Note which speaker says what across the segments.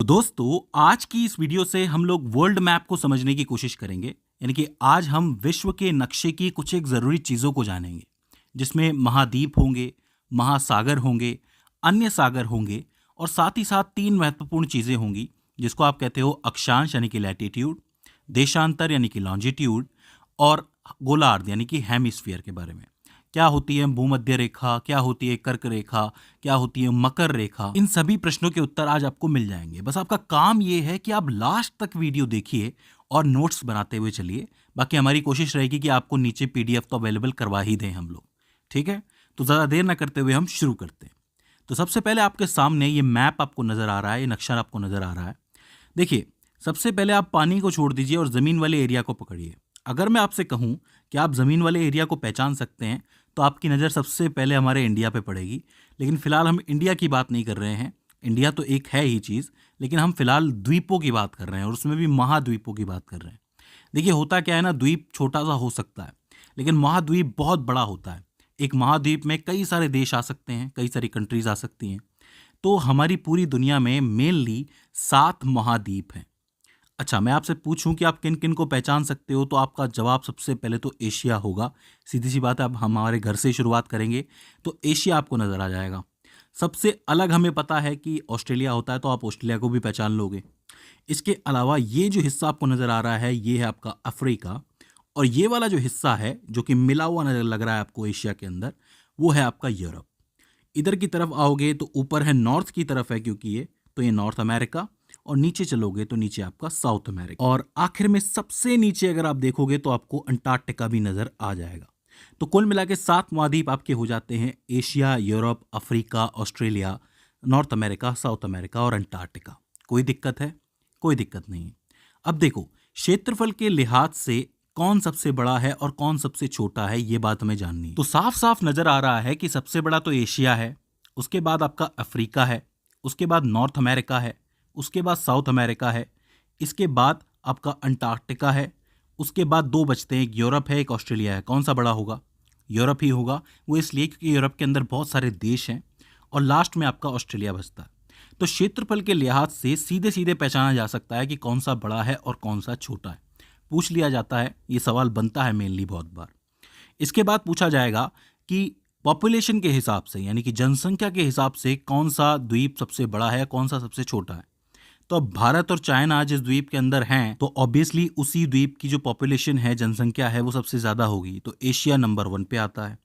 Speaker 1: तो दोस्तों, आज की इस वीडियो से हम लोग वर्ल्ड मैप को समझने की कोशिश करेंगे। यानी कि आज हम विश्व के नक्शे की कुछ एक ज़रूरी चीज़ों को जानेंगे, जिसमें महाद्वीप होंगे, महासागर होंगे, अन्य सागर होंगे और साथ ही साथ तीन महत्वपूर्ण चीज़ें होंगी, जिसको आप कहते हो अक्षांश यानी कि लैटिट्यूड, देशांतर यानी कि लॉन्जिट्यूड और गोलार्ध यानी कि हेमिस्फीयर के बारे में। क्या होती है भूमध्य रेखा, क्या होती है कर्क रेखा, क्या होती है मकर रेखा, इन सभी प्रश्नों के उत्तर आज आपको मिल जाएंगे। बस आपका काम ये है कि आप लास्ट तक वीडियो देखिए और नोट्स बनाते हुए चलिए। बाकी हमारी कोशिश रहेगी कि आपको नीचे पीडीएफ तो अवेलेबल करवा ही दें हम लोग। ठीक है, तो ज़्यादा देर ना करते हुए हम शुरू करते हैं। तो सबसे पहले आपके सामने ये मैप आपको नज़र आ रहा है, ये नक्शा आपको नज़र आ रहा है। देखिए, सबसे पहले आप पानी को छोड़ दीजिए और ज़मीन वाले एरिया को पकड़िए। अगर मैं आपसे कहूँ कि आप ज़मीन वाले एरिया को पहचान सकते हैं, तो आपकी नज़र सबसे पहले हमारे इंडिया पे पड़ेगी। लेकिन फ़िलहाल हम इंडिया की बात नहीं कर रहे हैं। इंडिया तो एक है ही चीज़, लेकिन हम फ़िलहाल द्वीपों की बात कर रहे हैं और उसमें भी महाद्वीपों की बात कर रहे हैं। देखिए, होता क्या है ना, द्वीप छोटा सा हो सकता है, लेकिन महाद्वीप बहुत बड़ा होता है। एक महाद्वीप में कई सारे देश आ सकते हैं, कई सारी कंट्रीज़ आ सकती हैं। तो हमारी पूरी दुनिया में मेनली 7 महाद्वीप हैं। अच्छा, मैं आपसे पूछूं कि आप किन किन को पहचान सकते हो, तो आपका जवाब सबसे पहले तो एशिया होगा। सीधी सी बात है, अब हम हमारे घर से ही शुरुआत करेंगे तो एशिया आपको नज़र आ जाएगा। सबसे अलग हमें पता है कि ऑस्ट्रेलिया होता है, तो आप ऑस्ट्रेलिया को भी पहचान लोगे। इसके अलावा ये जो हिस्सा आपको नज़र आ रहा है, ये है आपका अफ्रीका, और ये वाला जो हिस्सा है जो कि मिला हुआ नज़र लग रहा है आपको एशिया के अंदर, वो है आपका यूरोप। इधर की तरफ आओगे तो ऊपर है, नॉर्थ की तरफ है क्योंकि ये नॉर्थ अमेरिका, और नीचे चलोगे तो नीचे आपका साउथ अमेरिका, और आखिर में सबसे नीचे अगर आप देखोगे तो आपको अंटार्कटिका भी नजर आ जाएगा। तो कुल मिला के 7 महाद्वीप आपके हो जाते हैं: Asia, Europe, Africa, Australia, north America, south America और अंटार्कटिका। कोई दिक्कत है? कोई दिक्कत नहीं है। अब देखो, क्षेत्रफल के लिहाज से कौन सबसे बड़ा है और कौन सबसे छोटा है, ये बात हमें जाननी है। तो साफ साफ नजर आ रहा है कि सबसे बड़ा तो एशिया है, उसके बाद आपका अफ्रीका है, उसके बाद नॉर्थ अमेरिका है, उसके बाद साउथ अमेरिका है, इसके बाद आपका अंटार्कटिका है, उसके बाद 2 बचते हैं, एक यूरोप है, एक ऑस्ट्रेलिया है। कौन सा बड़ा होगा? यूरोप ही होगा। वो इसलिए क्योंकि यूरोप के अंदर बहुत सारे देश हैं, और लास्ट में आपका ऑस्ट्रेलिया बचता है। तो क्षेत्रफल के लिहाज से सीधे सीधे पहचाना जा सकता है कि कौन सा बड़ा है और कौन सा छोटा है। पूछ लिया जाता है, ये सवाल बनता है मेनली बहुत बार। इसके बाद पूछा जाएगा कि पॉपुलेशन के हिसाब से, यानी कि जनसंख्या के हिसाब से, कौन सा द्वीप सबसे बड़ा है, कौन सा सबसे छोटा है। तो अब भारत और चाइना जिस द्वीप के अंदर हैं, तो ऑब्वियसली उसी द्वीप की जो पॉपुलेशन है, जनसंख्या है, वो सबसे ज़्यादा होगी। तो एशिया नंबर 1 पे आता है।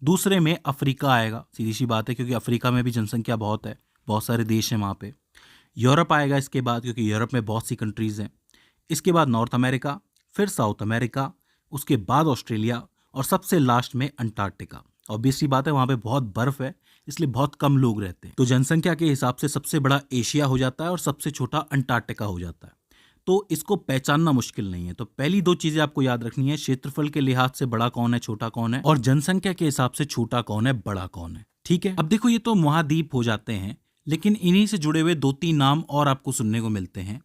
Speaker 1: दूसरे में अफ्रीका आएगा, सीधी सी बात है, क्योंकि अफ्रीका में भी जनसंख्या बहुत है, बहुत सारे देश हैं वहाँ पे। यूरोप आएगा इसके बाद, क्योंकि यूरोप में बहुत सी कंट्रीज़ हैं। इसके बाद नॉर्थ अमेरिका, फिर साउथ अमेरिका, उसके बाद ऑस्ट्रेलिया, और सबसे लास्ट में अंटार्कटिका। ऑब्वियसली बात है, वहाँ पे बहुत बर्फ है, इसलिए बहुत कम लोग रहते हैं। तो जनसंख्या के हिसाब से सबसे बड़ा एशिया हो जाता है और सबसे छोटा अंटार्कटिका हो जाता है। तो इसको पहचानना मुश्किल नहीं है। तो पहली 2 चीजें आपको याद रखनी है: क्षेत्रफल के लिहाज से बड़ा कौन है, छोटा कौन है, और जनसंख्या के हिसाब से छोटा कौन है, बड़ा कौन है। ठीक है, अब देखो, ये तो महाद्वीप हो जाते हैं, लेकिन इन्हीं से जुड़े हुए 2-3 नाम और आपको सुनने को मिलते हैं।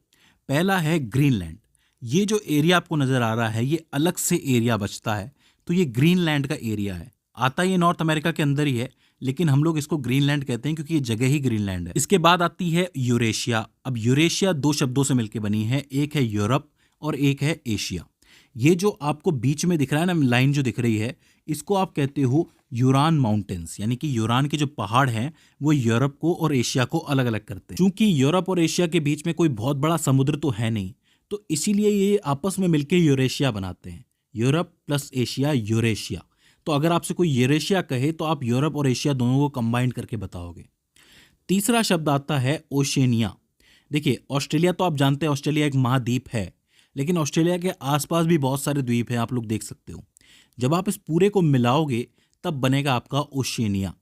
Speaker 1: पहला है ग्रीनलैंड। ये जो एरिया आपको नजर आ रहा है, ये अलग से एरिया बचता है, तो ये ग्रीनलैंड का एरिया है। आता ये नॉर्थ अमेरिका के अंदर ही है, लेकिन हम लोग इसको ग्रीनलैंड कहते हैं क्योंकि ये जगह ही ग्रीनलैंड है। इसके बाद आती है यूरेशिया। अब यूरेशिया 2 शब्दों से मिलकर बनी है, एक है यूरोप और एक है एशिया। ये जो आपको बीच में दिख रहा है ना, लाइन जो दिख रही है, इसको आप कहते हो यूरान माउंटेन्स, यानी कि यूरान के जो पहाड़ हैं वो यूरोप को और एशिया को अलग अलग करते हैं। क्योंकि यूरोप और एशिया के बीच में कोई बहुत बड़ा समुद्र तो है नहीं, तो इसीलिए ये आपस में मिलकर यूरेशिया बनाते हैं। Europe plus Asia, Eurasia. तो अगर आपसे कोई यूरेशिया कहे तो आप यूरोप और एशिया दोनों को कंबाइन करके बताओगे। तीसरा शब्द आता है ओशेनिया। देखिए, ऑस्ट्रेलिया तो आप जानते हैं, ऑस्ट्रेलिया एक महाद्वीप है, लेकिन ऑस्ट्रेलिया के आसपास भी बहुत सारे द्वीप हैं, आप लोग देख सकते हो। जब आप इस पूरे को मिलाओगे तब बनेगा आपका ओशेनिया।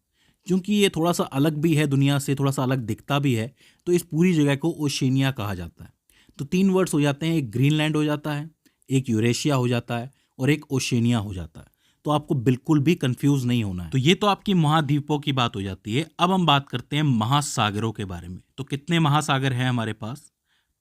Speaker 1: क्योंकि ये थोड़ा सा अलग भी है दुनिया से, थोड़ा सा अलग दिखता भी है, तो इस पूरी जगह को ओशेनिया कहा जाता है। तो 3 वर्ड्स हो जाते हैं, एक ग्रीनलैंड हो जाता है, एक यूरेशिया हो जाता है, और एक ओशेनिया हो जाता है। तो आपको बिल्कुल भी कंफ्यूज नहीं होना है। तो ये तो आपकी महाद्वीपों की बात हो जाती है। अब हम बात करते हैं महासागरों के बारे में। तो कितने महासागर हैं हमारे पास?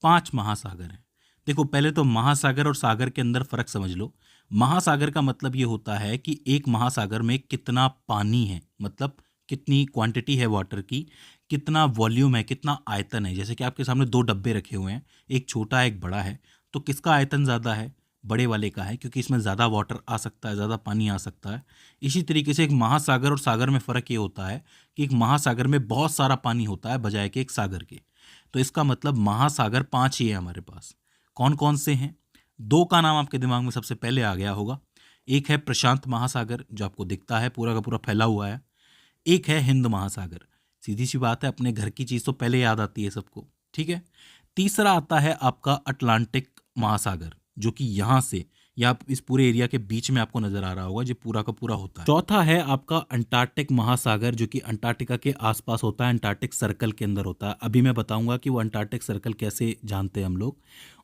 Speaker 1: 5 महासागर हैं। देखो, पहले तो महासागर और सागर के अंदर फर्क समझ लो। महासागर का मतलब ये होता है कि एक महासागर में कितना पानी है, मतलब कितनी क्वांटिटी है वाटर की, कितना वॉल्यूम है, कितना आयतन है। जैसे कि आपके सामने दो डब्बे रखे हुए हैं, एक छोटा है एक बड़ा है, तो किसका आयतन ज़्यादा है? बड़े वाले का है, क्योंकि इसमें ज़्यादा वाटर आ सकता है, ज़्यादा पानी आ सकता है। इसी तरीके से एक महासागर और सागर में फ़र्क ये होता है कि एक महासागर में बहुत सारा पानी होता है बजाय कि एक सागर के। तो इसका मतलब महासागर 5 ही है हमारे पास। कौन कौन से हैं? दो का नाम आपके दिमाग में सबसे पहले आ गया होगा। एक है प्रशांत महासागर, जो आपको दिखता है पूरा का पूरा फैला हुआ है। एक है हिंद महासागर। सीधी सी बात है, अपने घर की चीज़ तो पहले याद आती है सबको, ठीक है। तीसरा आता है आपका अटलांटिक महासागर, जो कि यहाँ से या इस पूरे एरिया के बीच में आपको नजर आ रहा होगा, जो पूरा का पूरा होता है। चौथा है आपका अंटार्कटिक महासागर, जो कि अंटार्कटिका के आसपास होता है, अंटार्कटिक सर्कल के अंदर होता है। अभी मैं बताऊंगा कि वो अंटार्कटिक सर्कल कैसे जानते हैं हम लोग।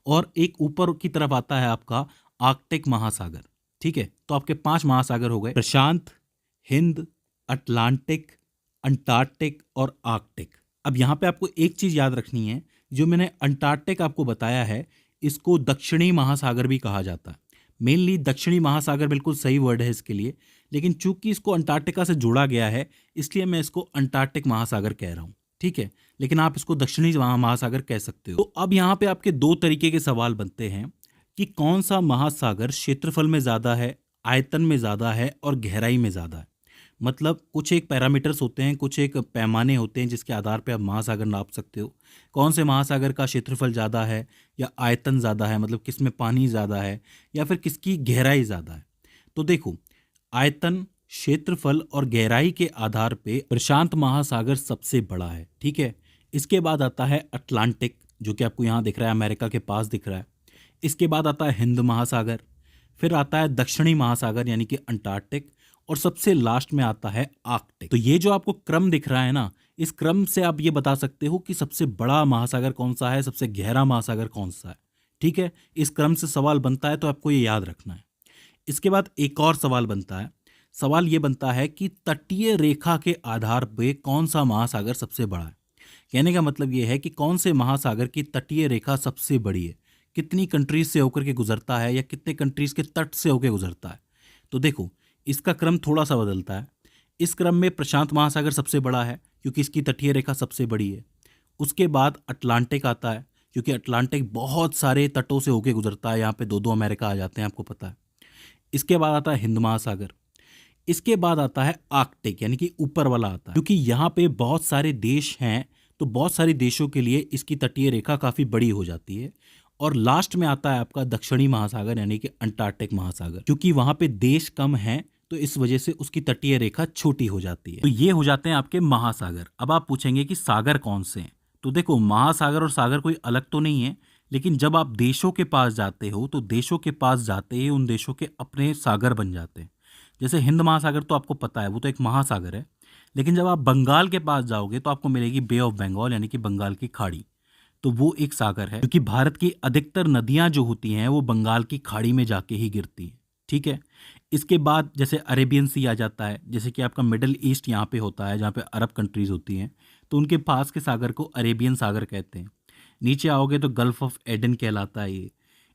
Speaker 1: और एक ऊपर की तरफ आता है आपका आर्कटिक महासागर, ठीक है। तो आपके 5 महासागर हो गए, प्रशांत, हिंद, अटलांटिक, अंटार्कटिक और आर्कटिक। अब यहाँ पे आपको एक चीज़ याद रखनी है, जो मैंने अंटार्कटिक आपको बताया है, इसको दक्षिणी महासागर भी कहा जाता है। मेनली दक्षिणी महासागर बिल्कुल सही वर्ड है इसके लिए, लेकिन चूंकि इसको अंटार्कटिका से जोड़ा गया है, इसलिए मैं इसको अंटार्कटिक महासागर कह रहा हूँ, ठीक है। लेकिन आप इसको दक्षिणी महासागर कह सकते हो। तो अब यहाँ पे आपके दो तरीके के सवाल बनते हैं कि कौन सा महासागर क्षेत्रफल में ज़्यादा है, आयतन में ज़्यादा है और गहराई में ज़्यादा है। मतलब कुछ एक पैरामीटर्स होते हैं, कुछ एक पैमाने होते हैं जिसके आधार पे आप महासागर नाप सकते हो। कौन से महासागर का क्षेत्रफल ज़्यादा है या आयतन ज़्यादा है, मतलब किस में पानी ज़्यादा है या फिर किसकी गहराई ज़्यादा है। तो देखो, आयतन, क्षेत्रफल और गहराई के आधार पे प्रशांत महासागर सबसे बड़ा है, ठीक है। इसके बाद आता है अटलांटिक, जो कि आपको यहाँ दिख रहा है, अमेरिका के पास दिख रहा है। इसके बाद आता है हिंद महासागर, फिर आता है दक्षिणी महासागर यानी कि अंटार्कटिक, और सबसे लास्ट में आता है आर्कटिक। तो ये जो आपको क्रम दिख रहा है ना, इस क्रम से आप ये बता सकते हो कि सबसे बड़ा महासागर कौन सा है, सबसे गहरा महासागर कौन सा है, ठीक है। इस क्रम से सवाल बनता है, तो आपको ये याद रखना है। इसके बाद एक और सवाल बनता है। सवाल ये बनता है कि तटीय रेखा के आधार पे कौन सा महासागर सबसे बड़ा है। कहने का मतलब ये है कि कौन से महासागर की तटीय रेखा सबसे बड़ी है, कितनी कंट्रीज से होकर के गुजरता है या कितने कंट्रीज के तट से होकर गुजरता है। तो देखो, इसका क्रम थोड़ा सा बदलता है। इस क्रम में प्रशांत महासागर सबसे बड़ा है, क्योंकि इसकी तटीय रेखा सबसे बड़ी है। उसके बाद अटलांटिक आता है, क्योंकि अटलांटिक बहुत सारे तटों से होकर गुजरता है, यहाँ पे दो दो अमेरिका आ जाते हैं, आपको पता है। इसके बाद आता है हिंद महासागर। इसके बाद आता है आर्कटिक, यानी कि ऊपर वाला आता है, क्योंकि यहाँ पे बहुत सारे देश हैं, तो बहुत सारे देशों के लिए इसकी तटीय रेखा काफ़ी बड़ी हो जाती है। और लास्ट में आता है आपका दक्षिणी महासागर, यानी कि अंटार्कटिक महासागर, क्योंकि वहाँ पे देश कम हैं, तो इस वजह से उसकी तटीय रेखा छोटी हो जाती है। तो ये हो जाते हैं आपके महासागर। अब आप पूछेंगे कि सागर कौन से हैं। तो देखो, महासागर और सागर कोई अलग तो नहीं है, लेकिन जब आप देशों के पास जाते हो, तो देशों के पास जाते ही उन देशों के अपने सागर बन जाते हैं। जैसे हिंद महासागर तो आपको पता है, वो तो एक महासागर है। लेकिन जब आप बंगाल के पास जाओगे तो आपको मिलेगी बे ऑफ बंगाल, यानी कि बंगाल की खाड़ी। तो वो एक सागर है, क्योंकि भारत की अधिकतर नदियां जो होती हैं वो बंगाल की खाड़ी में जाके ही गिरती हैं, ठीक है। इसके बाद जैसे अरेबियन सी आ जाता है, जैसे कि आपका मिडल ईस्ट यहाँ पे होता है, जहाँ पे अरब कंट्रीज होती हैं, तो उनके पास के सागर को अरेबियन सागर कहते हैं। नीचे आओगे तो गल्फ ऑफ एडन कहलाता है ये।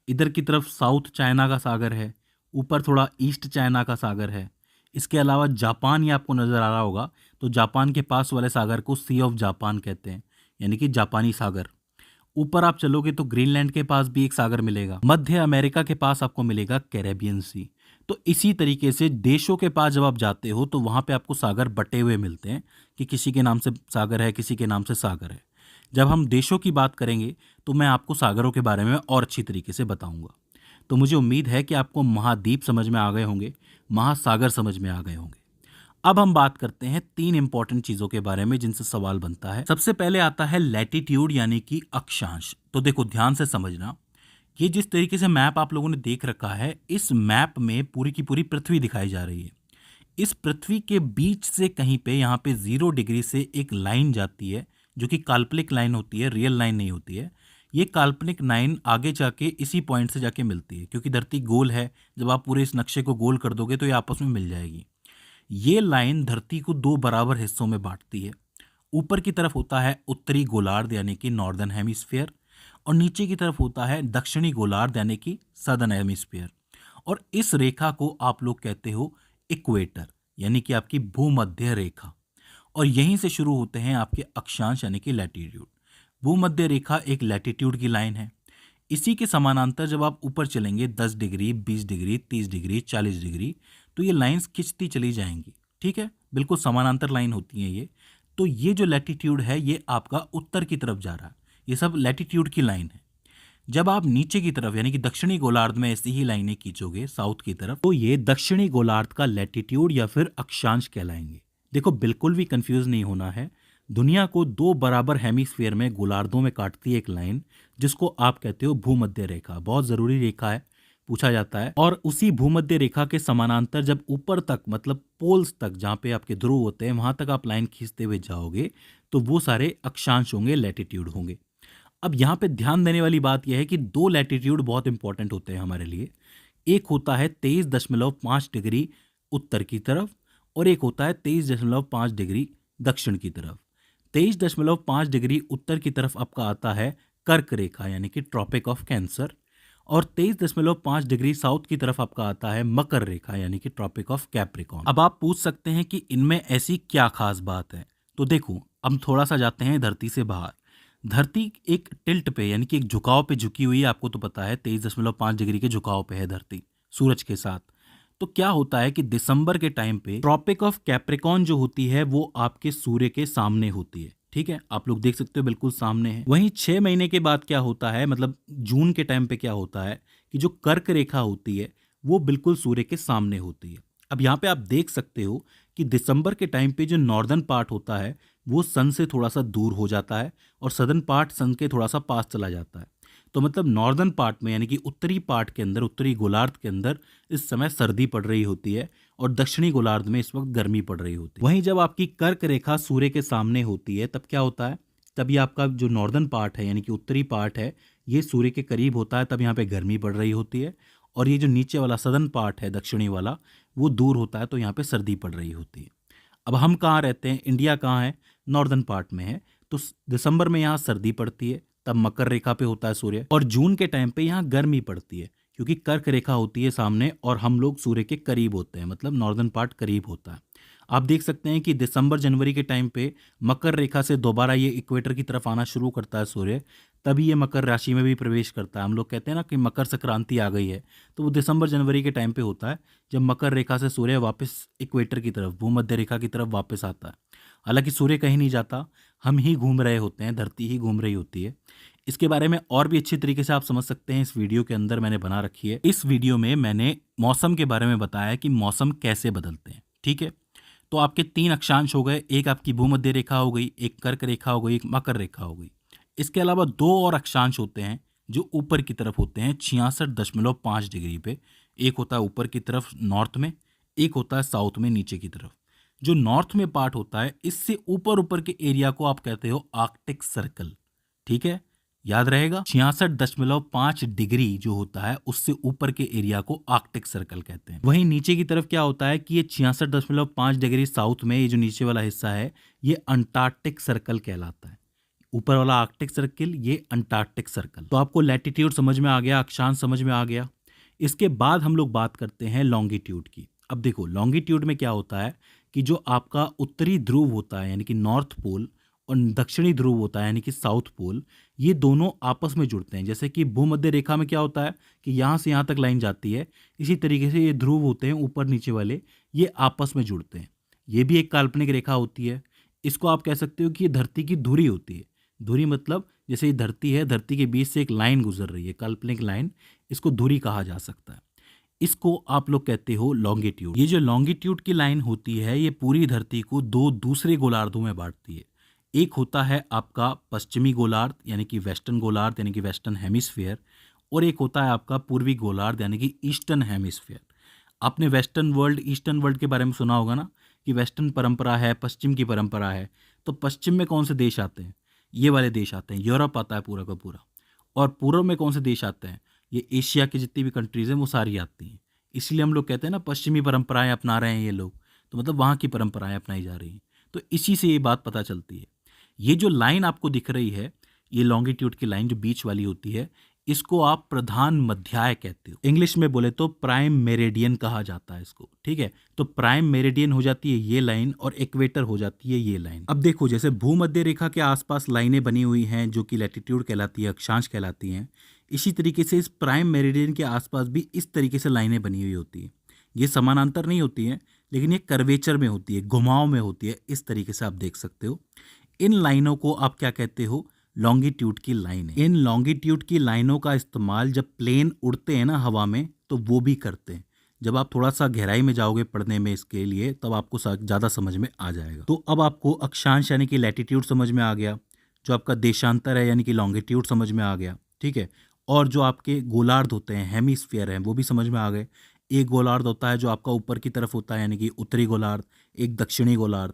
Speaker 1: इधर की तरफ साउथ चाइना का सागर है, ऊपर थोड़ा ईस्ट चाइना का सागर है। इसके अलावा जापान ये आपको नज़र आ रहा होगा, तो जापान के पास वाले सागर को सी ऑफ जापान कहते हैं, यानी कि जापानी सागर। ऊपर आप चलोगे तो ग्रीनलैंड के पास भी एक सागर मिलेगा। मध्य अमेरिका के पास आपको मिलेगा कैरेबियन सी। तो इसी तरीके से देशों के पास जब आप जाते हो तो वहाँ पे आपको सागर बटे हुए मिलते हैं, कि किसी के नाम से सागर है, किसी के नाम से सागर है। जब हम देशों की बात करेंगे तो मैं आपको सागरों के बारे में और अच्छी तरीके से बताऊंगा। तो मुझे उम्मीद है कि आपको महाद्वीप समझ में आ गए होंगे, महासागर समझ में आ गए होंगे। अब हम बात करते हैं 3 इंपॉर्टेंट चीजों के बारे में जिनसे सवाल बनता है। सबसे पहले आता है लैटिट्यूड, यानी कि अक्षांश। तो देखो, ध्यान से समझना, ये जिस तरीके से मैप आप लोगों ने देख रखा है, इस मैप में पूरी की पूरी पृथ्वी दिखाई जा रही है। इस पृथ्वी के बीच से कहीं पे यहाँ पे 0 डिग्री से एक लाइन जाती है, जो कि काल्पनिक लाइन होती है, रियल लाइन नहीं होती है। ये काल्पनिक लाइन आगे जाके इसी पॉइंट से जाके मिलती है, क्योंकि धरती गोल है। जब आप पूरे इस नक्शे को गोल कर दोगे तो ये आपस में मिल जाएगी। ये लाइन धरती को 2 बराबर हिस्सों में बांटती है। ऊपर की तरफ होता है उत्तरी गोलार्ध, यानी कि नॉर्दर्न हेमिस्फीयर, और नीचे की तरफ होता है दक्षिणी गोलार्ध, यानी कि सदर्न हेमिस्फीयर। और इस रेखा को आप लोग कहते हो इक्वेटर, यानी कि आपकी भूमध्य रेखा। और यहीं से शुरू होते हैं आपके अक्षांश यानी कि लैटिट्यूड। भूमध्य रेखा एक लैटिट्यूड की लाइन है। इसी के समानांतर जब आप ऊपर चलेंगे 10 डिग्री, 20 डिग्री, 30 डिग्री, 40 डिग्री, तो ये लाइंस खिंचती चली जाएंगी। ठीक है, बिल्कुल समानांतर लाइन होती है ये। तो ये जो लैटिट्यूड है ये आपका उत्तर की तरफ जा रहा है। ये सब लैटिट्यूड की लाइन है। जब आप नीचे की तरफ यानी कि दक्षिणी गोलार्ध में ऐसी ही लाइनें खींचोगे साउथ की तरफ, तो ये दक्षिणी गोलार्ध का लैटिट्यूड या फिर अक्षांश कहलाएंगे। देखो, बिल्कुल भी कंफ्यूज नहीं होना है। दुनिया को दो बराबर हेमिस्फीयर में गोलार्धों में काटती है एक लाइन, जिसको आप कहते हो भूमध्य रेखा। बहुत जरूरी रेखा है, पूछा जाता है। और उसी भूमध्य रेखा के समानांतर जब ऊपर तक मतलब पोल्स तक, जहाँ पे आपके ध्रुव होते हैं, वहां तक आप लाइन खींचते हुए जाओगे तो वो सारे अक्षांश होंगे, लैटिट्यूड होंगे। अब यहाँ पे ध्यान देने वाली बात यह है कि दो लैटिट्यूड बहुत इंपॉर्टेंट होते हैं हमारे लिए। एक होता है 23.5 डिग्री उत्तर की तरफ और एक होता है 23.5 डिग्री दक्षिण की तरफ। 23.5 डिग्री उत्तर की तरफ आपका आता है कर्क रेखा यानी कि ट्रॉपिक ऑफ कैंसर, और 23.5 डिग्री साउथ की तरफ आपका आता है मकर रेखा यानी कि ट्रॉपिक ऑफ कैप्रिकॉर्न। अब आप पूछ सकते हैं कि इनमें ऐसी क्या खास बात है। तो देखो, अब थोड़ा सा जाते हैं धरती से बाहर। धरती एक टिल्ट पे यानी कि एक झुकाव पे झुकी हुई है, आपको तो पता है 23.5 डिग्री के झुकाव पे है धरती सूरज के साथ। तो क्या होता है कि दिसंबर के टाइम पे ट्रॉपिक ऑफ कैप्रिकॉर्न जो होती है वो आपके सूर्य के सामने होती है। ठीक है, आप लोग देख सकते हो बिल्कुल सामने है। वहीं 6 महीने के बाद क्या होता है, मतलब जून के टाइम पे क्या होता है कि जो कर्क रेखा होती है वो बिल्कुल सूर्य के सामने होती है। अब यहाँ पे आप देख सकते हो कि दिसंबर के टाइम पे जो नॉर्दर्न पार्ट होता है वो सन से थोड़ा सा दूर हो जाता है और सदर्न पार्ट सन के थोड़ा सा पास चला जाता है। तो मतलब नॉर्दर्न पार्ट में यानी कि उत्तरी पार्ट के अंदर, उत्तरी गोलार्ध के अंदर इस समय सर्दी पड़ रही होती है और दक्षिणी गोलार्ध में इस वक्त गर्मी पड़ रही होती है। वहीं जब आपकी कर्क रेखा सूर्य के सामने होती है तब क्या होता है, तभी आपका जो नॉर्दर्न पार्ट है यानी कि उत्तरी पार्ट है ये सूर्य के करीब होता है, तब यहाँ पे गर्मी पड़ रही होती है। और ये जो नीचे वाला सदर्न पार्ट है दक्षिणी वाला वो दूर होता है, तो यहाँ पे सर्दी पड़ रही होती है। अब हम कहाँ रहते हैं, इंडिया कहाँ है, नॉर्दर्न पार्ट में है। तो दिसंबर में यहाँ सर्दी पड़ती है, तब मकर रेखा पे होता है सूर्य, और जून के टाइम पे यहाँ गर्मी पड़ती है क्योंकि कर्क रेखा होती है सामने और हम लोग सूर्य के करीब होते हैं, मतलब नॉर्दर्न पार्ट करीब होता है। आप देख सकते हैं कि दिसंबर जनवरी के टाइम पे मकर रेखा से दोबारा ये इक्वेटर की तरफ आना शुरू करता है सूर्य, तभी ये मकर राशि में भी प्रवेश करता है। हम लोग कहते हैं ना कि मकर संक्रांति आ गई है, तो वो दिसंबर जनवरी के टाइम पे होता है जब मकर रेखा से सूर्य वापस इक्वेटर की तरफ, भूमध्य रेखा की तरफ वापस आता है। हालांकि सूर्य कहीं नहीं जाता, हम ही घूम रहे होते हैं, धरती ही घूम रही होती है। इसके बारे में और भी अच्छी तरीके से आप समझ सकते हैं, इस वीडियो के अंदर मैंने बना रखी है। इस वीडियो में मैंने मौसम के बारे में बताया है कि मौसम कैसे बदलते हैं। ठीक है, तो आपके 3 अक्षांश हो गए, एक आपकी भूमध्य रेखा हो गई, एक कर्क रेखा हो गई, एक मकर रेखा हो गई। इसके अलावा 2 और अक्षांश होते हैं जो ऊपर की तरफ होते हैं 66.5 डिग्री पे। एक होता है ऊपर की तरफ नॉर्थ में, एक होता है साउथ में नीचे की तरफ। जो नॉर्थ में पार्ट होता है इससे ऊपर ऊपर के एरिया को आप कहते हो आर्कटिक सर्कल। ठीक है, याद रहेगा, 66.5 डिग्री जो होता है उससे ऊपर के एरिया को आर्कटिक सर्कल कहते हैं। वहीं नीचे की तरफ क्या होता है कि ये 66.5 डिग्री साउथ में ये जो नीचे वाला हिस्सा है ये अंटार्कटिक सर्कल कहलाता है। ऊपर वाला आर्कटिक सर्कल, ये अंटार्कटिक सर्कल। तो आपको लैटिट्यूड समझ में आ गया, अक्षांश समझ में आ गया। इसके बाद हम लोग बात करते हैं लॉन्गिट्यूड की। अब देखो, लॉन्गिट्यूड में क्या होता है कि जो आपका उत्तरी ध्रुव होता है यानी कि नॉर्थ पोल और दक्षिणी ध्रुव होता है यानी कि साउथ पोल, ये दोनों आपस में जुड़ते हैं। जैसे कि भूमध्य रेखा में क्या होता है कि यहाँ से यहाँ तक लाइन जाती है, इसी तरीके से ये ध्रुव होते हैं ऊपर नीचे वाले, ये आपस में जुड़ते हैं। ये भी एक काल्पनिक रेखा होती है। इसको आप कह सकते हो कि ये धरती की धुरी होती है। धुरी मतलब जैसे ये धरती है, धरती के बीच से एक लाइन गुजर रही है, काल्पनिक लाइन, इसको धुरी कहा जा सकता है। इसको आप लोग कहते हो लॉन्गिट्यूड। ये जो लॉन्गिट्यूड की लाइन होती है ये पूरी धरती को 2 दूसरे गोलार्धों में बांटती है। एक होता है आपका पश्चिमी गोलार्ध यानी कि वेस्टर्न गोलार्ध यानी कि वेस्टर्न हेमिस्फीयर, और एक होता है आपका पूर्वी गोलार्ध यानी कि ईस्टर्न हेमिस्फीयर। आपने वेस्टर्न वर्ल्ड, ईस्टर्न वर्ल्ड के बारे में सुना होगा ना कि वेस्टर्न परंपरा है, पश्चिम की परंपरा है। तो पश्चिम में कौन से देश आते हैं, ये वाले देश आते हैं, यूरोप आता है पूरा का पूरा। और पूर्व में कौन से देश आते हैं, ये एशिया की जितनी भी कंट्रीज हैं वो सारी आती हैं। इसलिए हम लोग कहते हैं ना पश्चिमी परंपराएं अपना रहे हैं ये लोग, तो मतलब वहाँ की परंपराएं अपनाई जा रही हैं। तो इसी से ये बात पता चलती है। ये जो लाइन आपको दिख रही है, ये लॉन्गिट्यूड की लाइन जो बीच वाली होती है, इसको आप प्रधान मध्याय कहते हो। इंग्लिश में बोले तो प्राइम मेरिडियन कहा जाता है इसको, ठीक है। तो प्राइम मेरिडियन हो जाती है ये लाइन और इक्वेटर हो जाती है ये लाइन। अब देखो, जैसे भूमध्य रेखा के आसपास लाइनें बनी हुई हैं जो कि लैटिट्यूड कहलाती है, अक्षांश कहलाती हैं, इसी तरीके से इस प्राइम मेरिडियन के आसपास भी इस तरीके से लाइनें बनी हुई होती हैं। ये समानांतर नहीं होती हैं, लेकिन ये कर्वेचर में होती है, घुमाव में होती है। इस तरीके से आप देख सकते हो। इन लाइनों को आप क्या कहते हो? लॉन्गिट्यूड की लाइन है। इन लॉन्गिट्यूड की लाइनों का इस्तेमाल जब प्लेन उड़ते हैं ना हवा में, तो वो भी करते हैं। जब आप थोड़ा सा गहराई में जाओगे पढ़ने में इसके लिए, तब आपको ज़्यादा समझ में आ जाएगा। तो अब आपको अक्षांश यानी कि लैटिट्यूड समझ में आ गया, जो आपका देशांतर है यानी कि लॉन्गिट्यूड समझ में आ गया, ठीक है। और जो आपके गोलार्ध होते हैं, हेमिस्फीयर हैं, वो भी समझ में आ गए। एक गोलार्ध होता है जो आपका ऊपर की तरफ होता है यानी कि उत्तरी गोलार्ध, एक दक्षिणी गोलार्ध,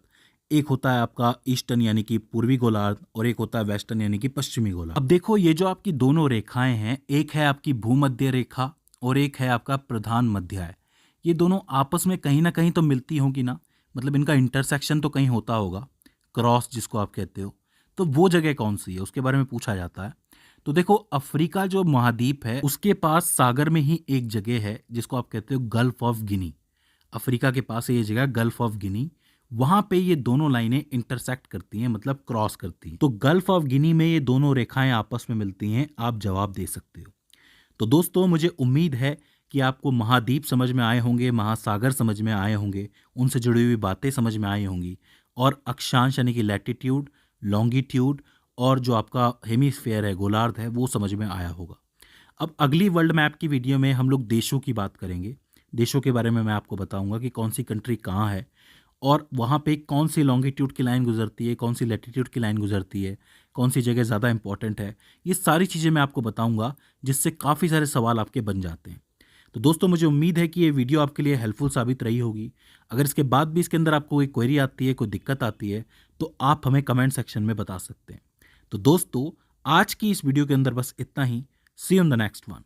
Speaker 1: एक होता है आपका ईस्टर्न यानी कि पूर्वी गोलार्ध, और एक होता है वेस्टर्न यानी कि पश्चिमी गोलार्ध। अब देखो, ये जो आपकी दोनों रेखाएं हैं, एक है आपकी भूमध्य रेखा और एक है आपका प्रधान मध्याय। ये दोनों आपस में कहीं ना कहीं तो मिलती होंगी ना, मतलब इनका इंटरसेक्शन तो कहीं होता होगा, क्रॉस जिसको आप कहते हो। तो वो जगह कौन सी है, उसके बारे में पूछा जाता है। तो देखो, अफ्रीका जो महाद्वीप है उसके पास सागर में ही एक जगह है जिसको आप कहते हो गल्फ ऑफ गिनी। अफ्रीका के पास है ये जगह गल्फ ऑफ गिनी। वहां पे ये दोनों लाइनें इंटरसेक्ट करती हैं, मतलब क्रॉस करती हैं। तो गल्फ ऑफ गिनी में ये दोनों रेखाएं आपस में मिलती हैं। आप जवाब दे सकते हो। तो दोस्तों, मुझे उम्मीद है कि आपको महाद्वीप समझ में आए होंगे, महासागर समझ में आए होंगे, उनसे जुड़ी हुई बातें समझ में आई होंगी, और अक्षांश यानी कि लैटिट्यूड, लॉन्गिट्यूड, और जो आपका हेमिस्फीयर है, गोलार्ध है, वो समझ में आया होगा। अब अगली वर्ल्ड मैप की वीडियो में हम लोग देशों की बात करेंगे। देशों के बारे में मैं आपको बताऊंगा कि कौन सी कंट्री कहाँ है, और वहाँ पे कौन सी लॉन्गिट्यूड की लाइन गुजरती है, कौन सी लैटिट्यूड की लाइन गुजरती है, कौन सी जगह ज़्यादा इंपॉर्टेंट है। ये सारी चीज़ें मैं आपको बताऊंगा, जिससे काफ़ी सारे सवाल आपके बन जाते हैं। तो दोस्तों, मुझे उम्मीद है कि ये वीडियो आपके लिए हेल्पफुल साबित रही होगी। अगर इसके बाद भी इसके अंदर आपको कोई क्वेरी आती है, कोई दिक्कत आती है, तो आप हमें कमेंट सेक्शन में बता सकते हैं। तो दोस्तों, आज की इस वीडियो के अंदर बस इतना ही। See you in the next one.